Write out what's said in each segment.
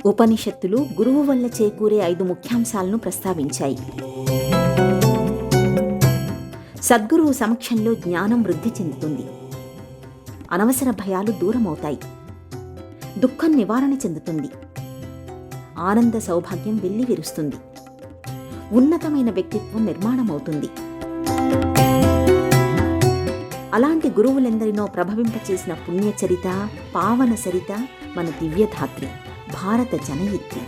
ఉపనిషత్తులు గురువు వల్ల చేకూరే 5 ముఖ్యాంశాలను ప్రస్తావించాయి. సద్గురువు సమక్షంలో జ్ఞానం వృద్ధి చెందుతుంది. అనవసర భయాలు దూరమవుతాయి. దుఃఖం నివారణ చెందుతుంది. ఆనంద సౌభాగ్యం వెల్లి విరుస్తుంది. ఉన్నతమైన వ్యక్తిత్వం నిర్మాణమవుతుంది. అలాంటి గురువులెందరినో ప్రభవింపచేసిన పుణ్యచరిత, పావన సరిత మన దివ్యధాత్రి, భారత జనయిత్రి.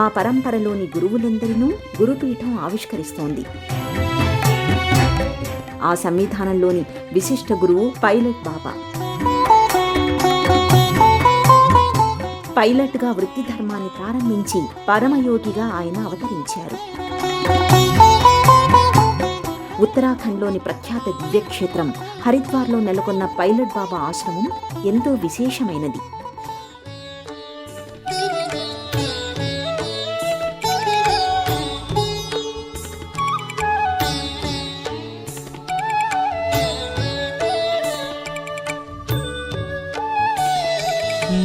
ఆ పరంపరలోని గురువులెందరినూ గురుపీఠం ఆవిష్కరిస్తోంది. ఆ సంవిధానంలోని విశిష్ట గురువు పైలట్ బాబా. పైలట్గా వృత్తి ధర్మాన్ని ప్రారంభించి పరమయోగిగా ఆయన అవతరించారు. ఉత్తరాఖండ్లోని ప్రఖ్యాత దివ్యక్షేత్రం హరిద్వార్లో నెలకొన్న పైలట్ బాబా ఆశ్రమం ఎంతో విశేషమైనది.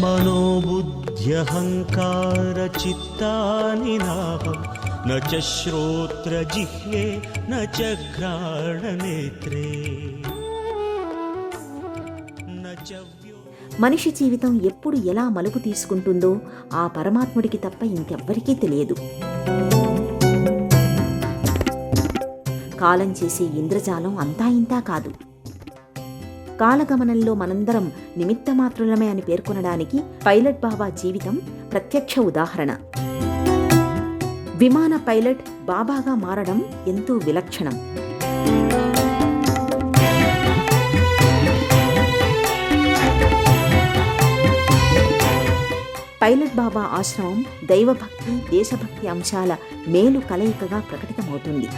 మనోబుద్ధ్యహంకార చిత్తాని నాహం న చ శ్రోత్ర జిహ్వే న చ ఘ్రాణనేత్రే న చ మనిషి జీవితం ఎప్పుడు ఎలా మలుపు తీసుకుంటుందో ఆ పరమాత్ముడికి తప్ప ఇంకెవ్వరికీ తెలియదు. కాలం చేసే ఇంద్రజాలం అంతా ఇంతా కాదు. కాలగమనంలో మనందరం నిమిత్తమాత్రులమే అని పేర్కొనడానికి పైలట్ బాబా జీవితం ప్రత్యక్ష ఉదాహరణ. విమాన పైలట్ బాబాగా మారడం ఎంతో విలక్షణం. పైలట్ బాబా ఆశ్రమం దైవభక్తి, దేశభక్తి అంశాల మేలు కలయికగా ప్రకటితమవుతుంది.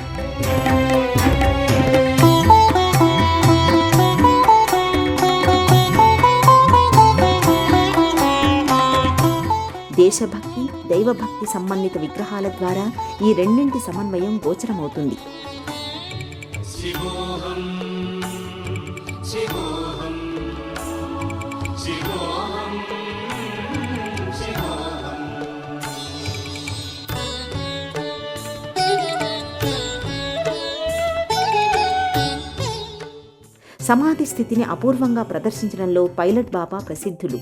దేశభక్తి, దైవభక్తి సంబంధిత విగ్రహాల ద్వారా ఈ రెండింటి సమన్వయం గోచరమవుతుంది. సమాధి స్థితిని అపూర్వంగా ప్రదర్శించడంలో పైలట్ బాబా ప్రసిద్ధులు.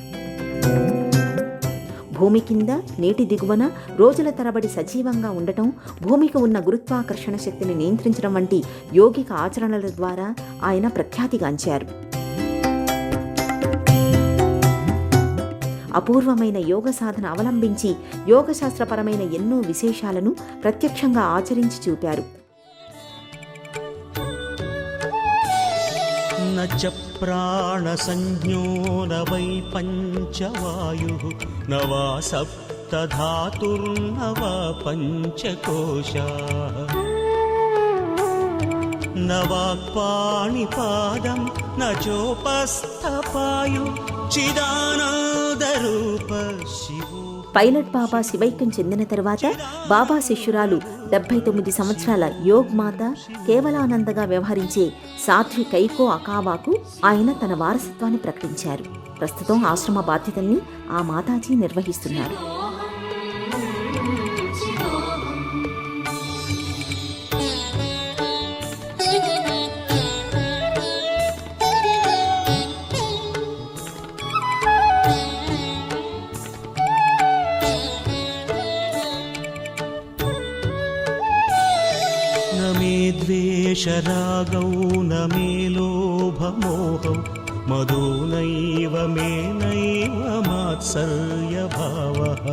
భూమి కింద, నీటి దిగువన రోజుల తరబడి సజీవంగా ఉండటం, భూమికి ఉన్న గురుత్వాకర్షణ శక్తిని నియంత్రించడం వంటి యోగిక ఆచరణల ద్వారా ఆయన ప్రఖ్యాతిగాంచారు. అపూర్వమైన యోగ సాధన అవలంబించి యోగశాస్త్రపరమైన ఎన్నో విశేషాలను ప్రత్యక్షంగా ఆచరించి చూపారు. న చ ప్రాణసంజ్ఞో న వై పంచవాయుః న వా సప్తధాతుర్న వా పంచకోశాః న వాక్పాణిపాదం న చోపస్థపాయు చిదానందరూప శివో. పైలట్ బాబా శివైక్యం చెందిన తరువాత బాబా శిష్యురాలు 79 సంవత్సరాల యోగ్ మాత కేవలానందగా వ్యవహరించే సాధ్వి కైకో అకావాకు ఆయన తన వారసత్వాన్ని ప్రకటించారు. ప్రస్తుతం ఆశ్రమ బాధ్యతల్ని ఆ మాతాజీ నిర్వహిస్తున్నారు. న మే ద్వేషరాగౌ న మే లోభమోహౌ మదో నైవ మే నైవ మాత్సర్యభావః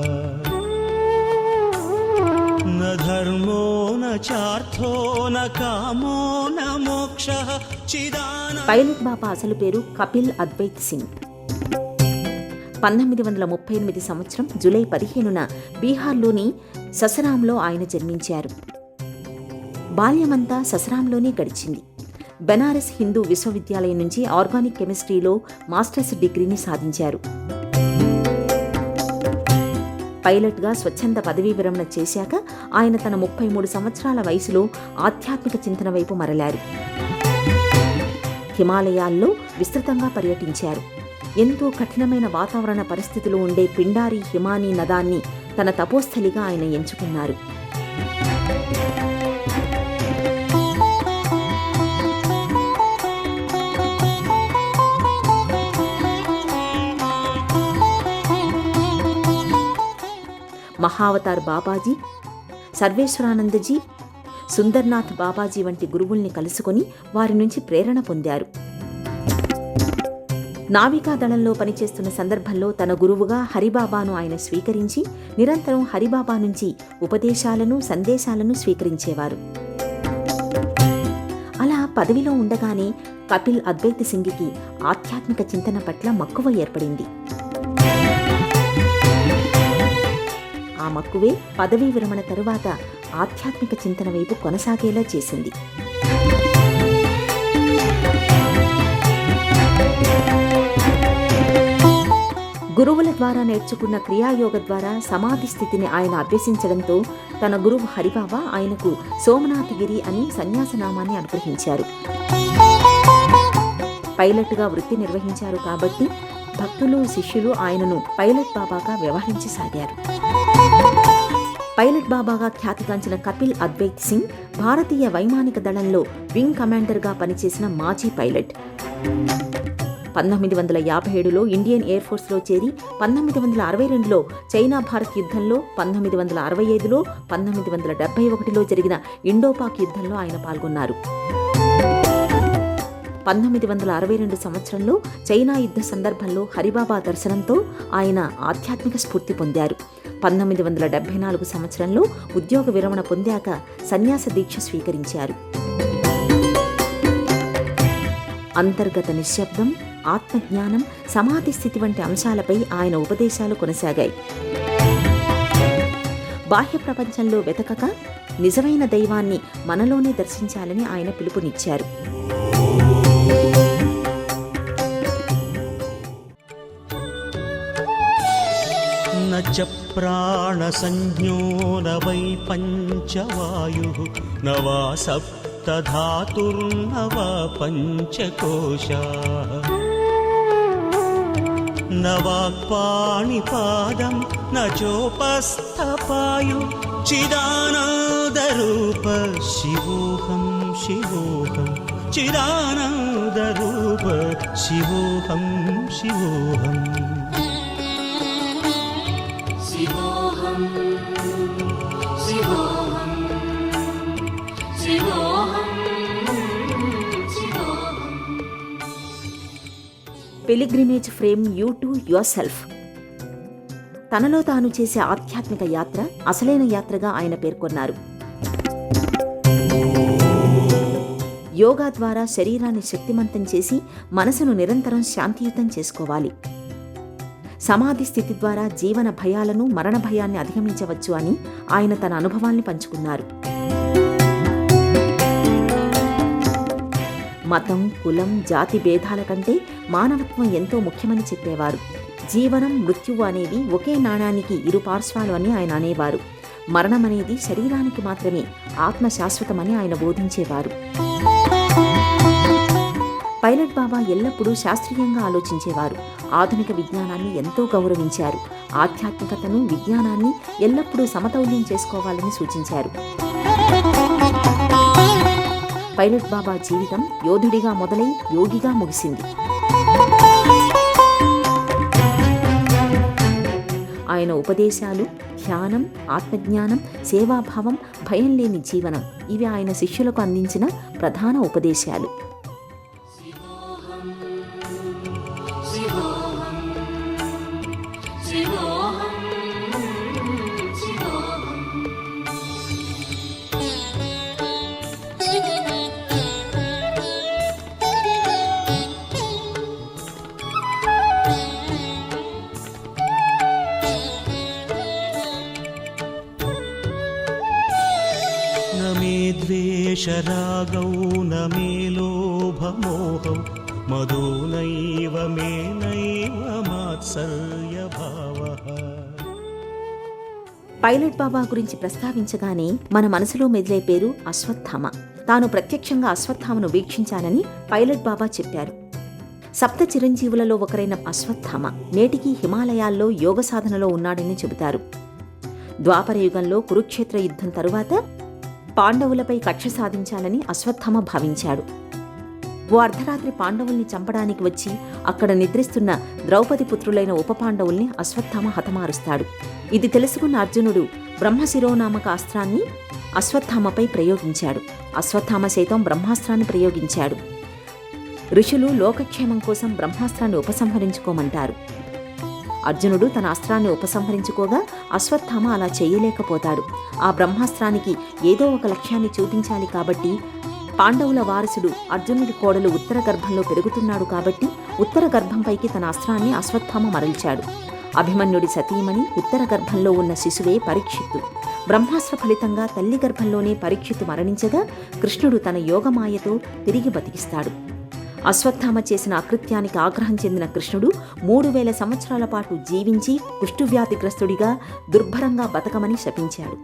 న ధర్మో న చార్థో న కామో న మోక్షః చిదానంద. పైలట్ బాబా అసలు పేరు కపిల్ అద్వైత్ సింగ్. 1938 సంవత్సరం జూలై 15న బీహార్లోని ససరాంలో ఆయన జన్మించారు. బాల్యమంతా ససరాంలోనే గడిచింది. బెనారస్ హిందూ విశ్వవిద్యాలయం నుంచి ఆర్గానిక్ కెమిస్ట్రీలో మాస్టర్స్ డిగ్రీని సాధించారు. పైలట్గా స్వచ్ఛంద పదవీ విరమణ చేశాక ఆయన తన 33 సంవత్సరాల వయసులో ఆధ్యాత్మిక చింతన వైపు మరలారు. హిమాలయాల్లో విస్తృతంగా పర్యటించారు. ఎంతో కఠినమైన వాతావరణ పరిస్థితులు ఉండే పిండారి హిమానీ నదాన్ని తన తపోస్థలిగా ఆయన ఎంచుకున్నారు. మహావతార్ బాబాజీ, సర్వేశ్వరానందజీ, సుందర్నాథ్ బాబాజీ వంటి గురువుల్ని కలుసుకొని వారి నుంచి ప్రేరణ పొందారు. నావికాదళంలో పనిచేస్తున్న సందర్భంలో తన గురువుగా హరిబాబాను ఆయన స్వీకరించి నిరంతరం హరిబాబా నుంచి ఉపదేశాలను, సందేశాలను స్వీకరించేవారు. అలా పదవిలో ఉండగానే కపిల్ అద్వైత్ సింగ్కి ఆధ్యాత్మిక చింతన పట్ల మక్కువ ఏర్పడింది. ఆ మక్కువే పదవీ విరమణ తరువాత ఆధ్యాత్మిక చింతన వైపు కొనసాగేలా చేసింది. గురువుల ద్వారా నేర్చుకున్న క్రియాయోగ ద్వారా సమాధి స్థితిని ఆయన అభ్యసించడంతో తన గురువు హరిబాబా ఆయనకు సోమనాథగిరి అని సన్యాసనామాన్ని అనుగ్రహించారు. పైలట్గా వృత్తి నిర్వహించారు కాబట్టి భక్తులు, శిష్యులు ఆయనను పైలట్ బాబాగా వ్యవహరించసాగారు. పైలట్ బాబాగా ఖ్యాతిగాంచిన కపిల్ అద్వైత్ సింగ్ భారతీయ వైమానిక దళంలో వింగ్ కమాండర్గా పనిచేసిన మాజీ పైలట్. 1957లో ఇండియన్ ఎయిర్ ఫోర్స్లో చేరి 1962లో చైనా భారత్ యుద్ధంలో, 1965లో, 1971లో జరిగిన ఇండోపాక్ యుద్ధంలో ఆయన పాల్గొన్నారు. 1962 సంవత్సరంలో చైనా యుద్ధ సందర్భంలో హరిబాబా దర్శనంతో ఆయన ఆధ్యాత్మిక స్ఫూర్తి పొందారు. 1974 సంవత్సరంలో ఉద్యోగ విరమణ పొందాక సన్యాస దీక్ష స్వీకరించారు. అంతర్గత నిశ్శబ్దం, ఆత్మజ్ఞానం, సమాధి స్థితి వంటి అంశాలపై ఆయన ఉపదేశాలు కొనసాగాయి. బాహ్య ప్రపంచంలో వెతకక నిజమైన దైవాన్ని మనలోనే దర్శించాలని ఆయన పిలుపునిచ్చారు. न च प्राणसंज्ञो न वै पञ्चवायुः न वा सप्तधातुर्न वा पञ्चकोशाः न वाक्पाणिपादं न चोपस्थपायु चिदानन्दरूप शिवोऽहं शिवोऽहं चिदानन्दरूप शिवोऽहं शिवोऽहम् pilgrimage frame you to your self. తనలో తాను చేసే ఆధ్యాత్మిక యాత్ర అసలైన యాత్రగా ఆయన పేర్కొన్నారు. యోగా ద్వారా శరీరాన్ని శక్తిమంతం చేసి మనసును నిరంతరం శాంతియుతం చేసుకోవాలి. సమాధి స్థితి ద్వారా జీవన భయాలను, మరణ భయాన్ని అధిగమించవచ్చు అని ఆయన తన అనుభవాల్ని పంచుకున్నారు. మతం, కులం, జాతి భేదాల కంటే మానవత్వం ఎంతో ముఖ్యమని చెప్పేవారు. జీవనం, మృత్యువు అనేవి ఒకే నాణానికి ఇరు పార్శ్వాలు అని ఆయన అనేవారు. మరణం అనేది శరీరానికి మాత్రమే, ఆత్మ శాశ్వతమని ఆయన బోధించేవారు. పైలట్ బాబా ఎల్లప్పుడూ శాస్త్రీయంగా ఆలోచించేవారు. ఆధునిక విజ్ఞానాన్ని ఎంతో గౌరవించారు. ఆధ్యాత్మికతను, విజ్ఞానాన్ని ఎల్లప్పుడూ సమతౌల్యం చేసుకోవాలని సూచించారు. పైలట్ బాబా జీవితం యోధుడిగా మొదలై యోగిగా ముగిసింది. ఆయన ఉపదేశాలు, ధ్యానం, ఆత్మజ్ఞానం, సేవాభావం, భయం లేని జీవనం ఇవి ఆయన శిష్యులకు అందించిన ప్రధాన ఉపదేశాలు. ద్వేషరాగౌ న మే లోభమోహౌ మదో నైవ మే నైవ మాత్సర్యభావః. పైలట్ బాబా గురించి ప్రస్తావించగానే మన మనసులో మెదిలే పేరు అశ్వత్థామ. తాను ప్రత్యక్షంగా అశ్వత్థామను వీక్షించానని పైలట్ బాబా చెప్పారు. సప్త చిరంజీవులలో ఒకరైన అశ్వత్థామ నేటికి హిమాలయాల్లో యోగ సాధనలో ఉన్నాడని చెబుతారు. ద్వాపరయుగంలో కురుక్షేత్ర యుద్ధం తరువాత పాండవులపై కక్ష సాధించాలని అశ్వత్థామ భావించాడు. ఓ అర్ధరాత్రి పాండవుల్ని చంపడానికి వచ్చి అక్కడ నిద్రిస్తున్న ద్రౌపది పుత్రులైన ఉప పాండవుల్ని అశ్వత్థామ హతమారుస్తాడు. ఇది తెలుసుకున్న అర్జునుడు బ్రహ్మశిరోనామక అస్త్రాన్ని అశ్వత్థామపై ప్రయోగించాడు. అశ్వత్థామ సైతం బ్రహ్మాస్త్రాన్ని ప్రయోగించాడు. ఋషులు లోకక్షేమం కోసం బ్రహ్మాస్త్రాన్ని ఉపసంహరించుకోమంటారు. అర్జునుడు తన అస్త్రాన్ని ఉపసంహరించుకోగా అశ్వత్థామ అలా చేయలేకపోతాడు. ఆ బ్రహ్మాస్త్రానికి ఏదో ఒక లక్ష్యాన్ని చూపించాలి కాబట్టి పాండవుల వారసుడు అర్జునుడి కోడలు ఉత్తర గర్భంలో పెరుగుతున్నాడు కాబట్టి ఉత్తర గర్భంపైకి తన అస్త్రాన్ని అశ్వత్థామ మరల్చాడు. అభిమన్యుడి సతీమణి ఉత్తర గర్భంలో ఉన్న శిశువే పరీక్షిత్తు. బ్రహ్మాస్త్ర ఫలితంగా తల్లి గర్భంలోనే పరీక్షిత్తు మరణించగా కృష్ణుడు తన యోగమాయతో తిరిగి బతికిస్తాడు. అశ్వత్థామ చేసిన అకృత్యానికి ఆగ్రహం చెందిన కృష్ణుడు 3000 సంవత్సరాల పాటు జీవించి కుష్ఠువ్యాధిగ్రస్తుడిగా దుర్భరంగా బతకమని శపించాడు.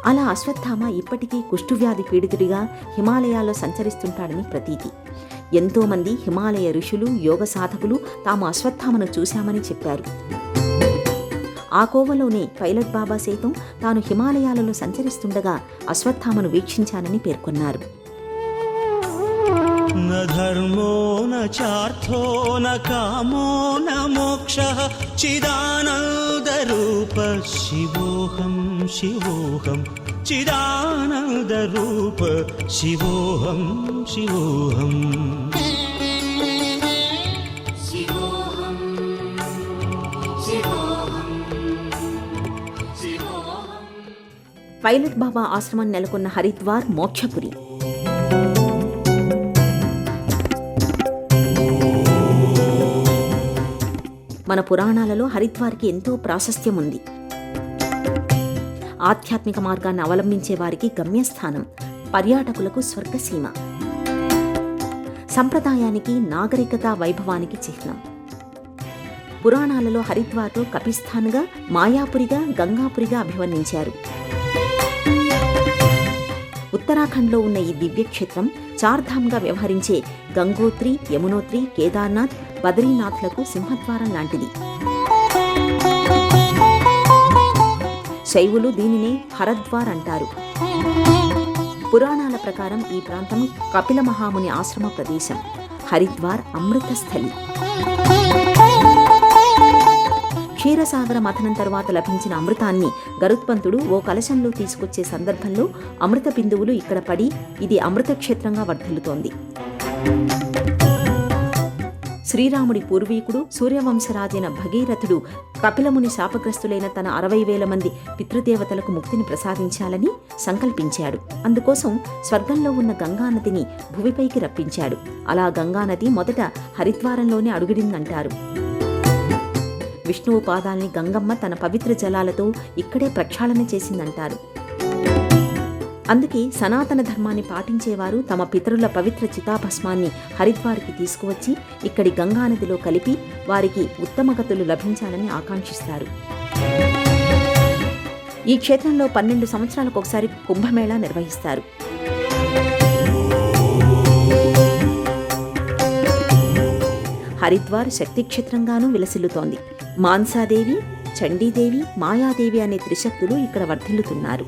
అలా అశ్వత్థామ ఇప్పటికీ కుష్ఠువ్యాధి పీడితుడిగా హిమాలయాల్లో సంచరిస్తుంటాడని ప్రతీతి. ఎంతోమంది హిమాలయ ఋషులు యోగ సాధకులు తాము అశ్వత్థామను చూశామని చెప్పారు. ఆ కోవలోనే పైలట్ బాబా సైతం తాను హిమాలయాలలో సంచరిస్తుండగా అశ్వత్థామను వీక్షించానని పేర్కొన్నారు. न धर्मो न चार्थो न कामो न मोक्षः चिदानन्दरूप शिवोऽहं शिवोऽहं चिदानन्दरूप शिवोऽहं शिवोऽहं పైలట్ బాబా ఆశ్రమం నెలకొన్న హరిద్వార్ మోక్షపురి. మన పురాణాలలో హరిద్వార్కి ఎంతో ప్రాశస్త్యం ఉంది. ఆధ్యాత్మిక మార్గాన్ని అవలంబించే వారికి గమ్యస్థానం, పర్యాటకులకు స్వర్గసీమ, సంప్రదాయానికి నాగరికత వైభవానికి చిహ్నం. పురాణాలలో హరిద్వార్ను కపిస్థాన్గా, మాయాపురిగా, గంగాపురిగా అభివర్ణించారు. ఉత్తరాఖండ్లో ఉన్న ఈ దివ్యక్షేత్రం చార్ధామ్గా వ్యవహరించే గంగోత్రి, యమునోత్రి, కేదార్నాథ్, బద్రీనాథ్లకు సింహద్వారం లాంటిది. శైవులు దీనినే హరద్వార్ అంటారు. పురాణాల ప్రకారం ఈ ప్రాంతం కపిల మహాముని ఆశ్రమ ప్రదేశం. హరిద్వార్ అమృతస్థలి. క్షీరసాగర మథనం తరువాత లభించిన అమృతాన్ని గరుత్మంతుడు ఓ కలశంలో తీసుకొచ్చే సందర్భంలో అమృత బిందువులు ఇక్కడ పడి ఇది అమృతక్షేత్రంగా వర్ధిల్లుతోంది. శ్రీరాముడి పూర్వీకుడు సూర్యవంశరాజైన భగీరథుడు కపిలముని శాపగ్రస్తులైన తన 60,000 మంది పితృదేవతలకు ముక్తిని ప్రసాదించాలని సంకల్పించాడు. అందుకోసం స్వర్గంలో ఉన్న గంగానదిని భువిపైకి రప్పించాడు. అలా గంగానది మొదట హరిద్వారంలోనే అడుగిడిందంటారు. విష్ణువు పాదాల్ని గంగమ్మ తన పవిత్ర జలాలతో ఇక్కడే ప్రక్షాళన చేసిందంటారు. అందుకే సనాతన ధర్మాన్ని పాటించేవారు తమ పితరుల పవిత్ర చితాభస్మాన్ని హరిద్వార్కి తీసుకువచ్చి ఇక్కడి గంగానదిలో కలిపి వారికి ఉత్తమగతులు లభించాలని ఆకాంక్షిస్తారు. ఈ క్షేత్రంలో 12 సంవత్సరాలకు ఒకసారి కుంభమేళా నిర్వహిస్తారు. హరిద్వార్ శక్తిక్షేత్రంగానూ విలసిల్లుతోంది. మాన్సాదేవి, చండీదేవి, మాయాదేవి అనే త్రిశక్తులు ఇక్కడ వర్ధిల్లుతున్నారు.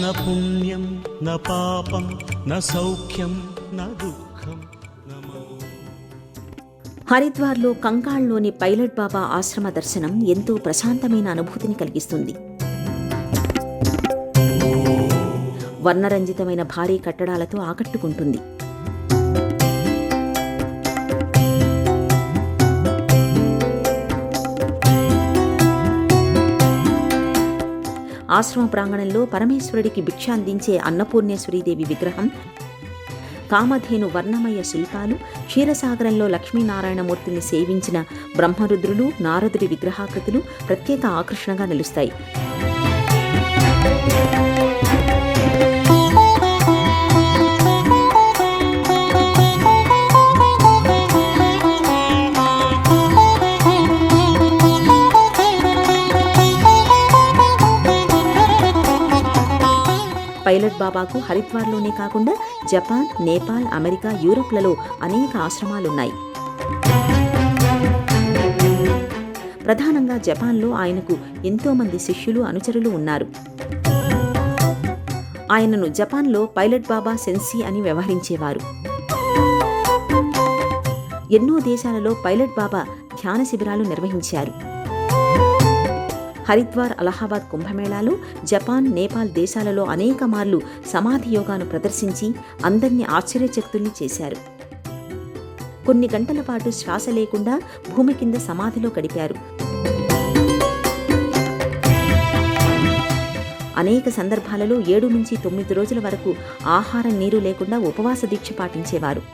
न पुण्यं न पापं न सौख्यं न दुःखं न హరిద్వార్లో కంకాళ్లోని పైలట్ బాబా ఆశ్రమ దర్శనం ఎంతో ప్రశాంతమైన అనుభూతిని కలిగిస్తుంది. వర్ణరంజితమైన భారీ కట్టడాలతో ఆకట్టుకుంటుంది. ఆశ్రమ ప్రాంగణంలో పరమేశ్వరుడికి భిక్ష అందించే అన్నపూర్ణేశ్వరీదేవి విగ్రహం, కామధేను వర్ణమయ శిల్పాలు, క్షీరసాగరంలో లక్ష్మీనారాయణమూర్తిని సేవించిన బ్రహ్మరుద్రులు, నారదుడి విగ్రహాకృతులు ప్రత్యేక ఆకర్షణగా నిలుస్తాయి. పైలట్ బాబాకు హరిద్వార్లోనే కాకుండా జపాన్, నేపాల్, అమెరికా, యూరప్లలో అనేక ఆశ్రమాలున్నాయి. ప్రధానంగా జపాన్లో ఆయనకు ఎంతోమంది శిష్యులు, అనుచరులు ఉన్నారు. ఆయనను జపాన్లో పైలట్ బాబా సెన్సీ అని వ్యవహరించేవారు. ఎన్నో దేశాలలో పైలట్ బాబా ధ్యాన శిబిరాలు నిర్వహించారు. హరిద్వార్, అలహాబాద్ కుంభమేళాలు, జపాన్, నేపాల్ దేశాలలో అనేక మార్లు సమాధి యోగాను ప్రదర్శించి అందరినీ ఆశ్చర్యచకితుల్ని చేశారు. కొన్ని గంటల పాటు శ్వాస లేకుండా భూమి కింద సమాధిలో గడిపారు. అనేక సందర్భాలలో 7 నుంచి 9 రోజుల వరకు ఆహారం, నీరు లేకుండా ఉపవాస దీక్ష పాటించేవారు.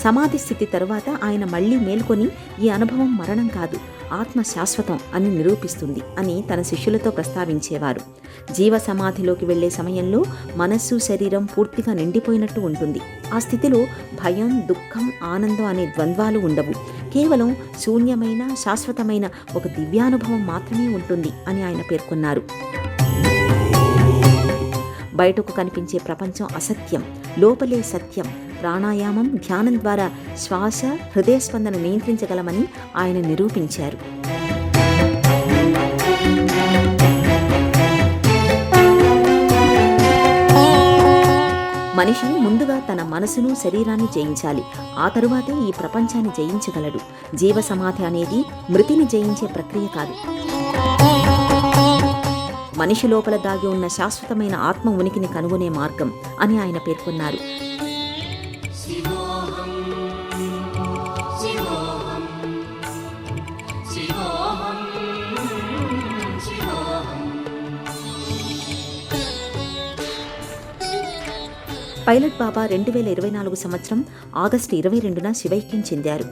సమాధి స్థితి తరువాత ఆయన మళ్లీ మేల్కొని ఈ అనుభవం మరణం కాదు, ఆత్మ శాశ్వతం అని నిరూపిస్తుంది అని తన శిష్యులతో ప్రస్తావించేవారు. జీవ సమాధిలోకి వెళ్లే సమయంలో మనస్సు, శరీరం పూర్తిగా నిండిపోయినట్టు ఉంటుంది. ఆ స్థితిలో భయం, దుఃఖం, ఆనందం అనే ద్వంద్వాలు ఉండవు. కేవలం శూన్యమైన, శాశ్వతమైన ఒక దివ్యానుభవం మాత్రమే ఉంటుంది అని ఆయన పేర్కొన్నారు. బయటకు కనిపించే ప్రపంచం అసత్యం, లోపలే సత్యం. ప్రాణాయామం, ధ్యానం ద్వారా శ్వాస, హృదయస్పందన నియంత్రించగలమని ఆయన నిరూపించారు. మనిషి ముందుగా తన మనసును, శరీరాన్ని జయించాలి. ఆ తరువాతే ఈ ప్రపంచాన్ని జయించగలడు. జీవ సమాధి అనేది మృతిని జయించే ప్రక్రియ కాదు. మనిషి లోపల దాగి ఉన్న శాశ్వతమైన ఆత్మ ఉనికిని కనుగొనే మార్గం అని ఆయన పేర్కొన్నారు. పైలట్ బాబా 2024 సంవత్సరం ఆగస్టు 22న శివైక్యం చెందారు.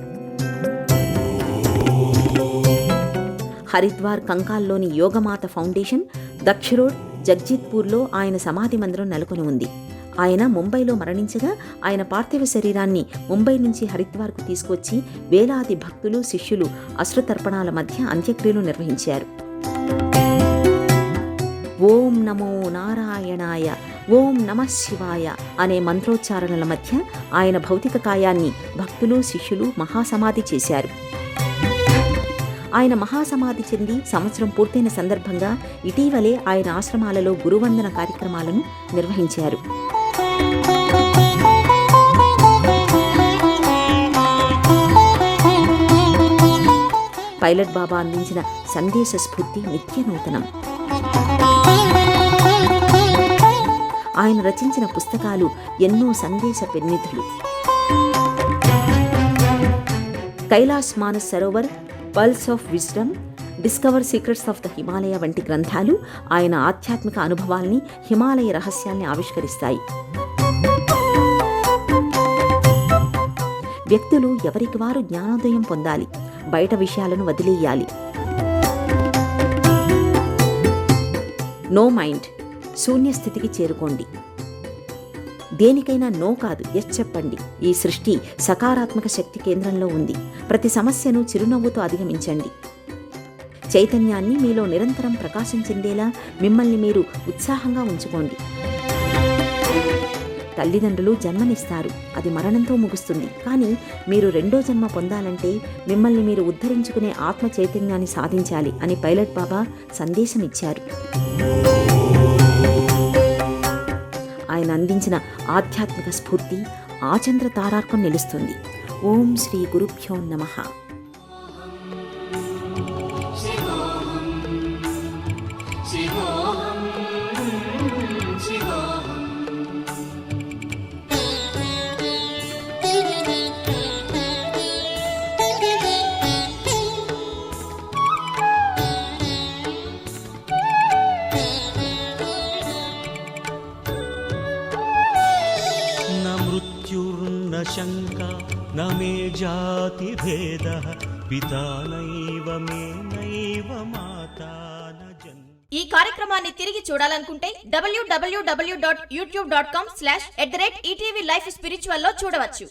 హరిద్వార్, కంకాల్లోని యోగమాత ఫౌండేషన్, దక్షిరోడ్, జగ్జిత్పూర్లో ఆయన సమాధి మందిరం నెలకొని ఉంది. ఆయన ముంబైలో మరణించగా ఆయన పార్థివ శరీరాన్ని ముంబై నుంచి హరిద్వార్కు తీసుకొచ్చి వేలాది భక్తులు, శిష్యులు అశ్రుతర్పణాల మధ్య అంత్యక్రియలు నిర్వహించారు. ఓం నమో నారాయణాయ, ఓం నమః శివాయ అనే మంత్రోచ్చారణల మధ్య ఆయన భౌతిక కాయాన్ని భక్తులు, శిష్యులు మహాసమాధి చేశారు. ఆయన మహాసమాధి చెంది సంవత్సరం పూర్తయిన సందర్భంగా ఇటీవలే ఆయన ఆశ్రమాలలో గురువందన కార్యక్రమాలను నిర్వహించారు. పైలట్ బాబా అందించిన సందేశ స్ఫూర్తి నిత్య నూతనం. ఆయన రచించిన పుస్తకాలు ఎన్నో సందేశ పెన్నిధులు. Kailash Manas Sarovar, pulse of wisdom, discover secrets of the Himalaya వంటి గ్రంథాలు ఆయన ఆధ్యాత్మిక అనుభవాల్ని, హిమాలయ రహస్యాల్ని ఆవిష్కరిస్తాయి. వ్యక్తులు ఎవరికి వారు జ్ఞానోదయం పొందాలి, బయట విషయాలను వదిలేయాలి. నో మైండ్, శూన్యస్థితికి చేరుకోండి. దేనికైనా నో కాదు, ఎస్ చెప్పండి. ఈ సృష్టి సకారాత్మక శక్తి కేంద్రంలో ఉంది. ప్రతి సమస్యను చిరునవ్వుతో అధిగమించండి. చైతన్యాన్ని మీలో నిరంతరం ప్రకాశం చెందేలా మిమ్మల్ని మీరు ఉత్సాహంగా ఉంచుకోండి. తల్లిదండ్రులు జన్మనిస్తారు, అది మరణంతో ముగుస్తుంది. కానీ మీరు రెండో జన్మ పొందాలంటే మిమ్మల్ని మీరు ఉద్ధరించుకునే ఆత్మ చైతన్యాన్ని సాధించాలి అని పైలట్ బాబా సందేశం ఇచ్చారు. ఆయన అందించిన ఆధ్యాత్మిక స్ఫూర్తి ఆచంద్ర తారార్కం నిలుస్తుంది. ఓం శ్రీ గురుభ్యో నమః. न मृत्यु जातिभेदः पिता नैव मे नैव माता न जन्म। ఈ కార్యక్రమాన్ని తిరిగి చూడాలనుకుంటే www.youtube.com/ETV Life Spiritual లో చూడవచ్చు.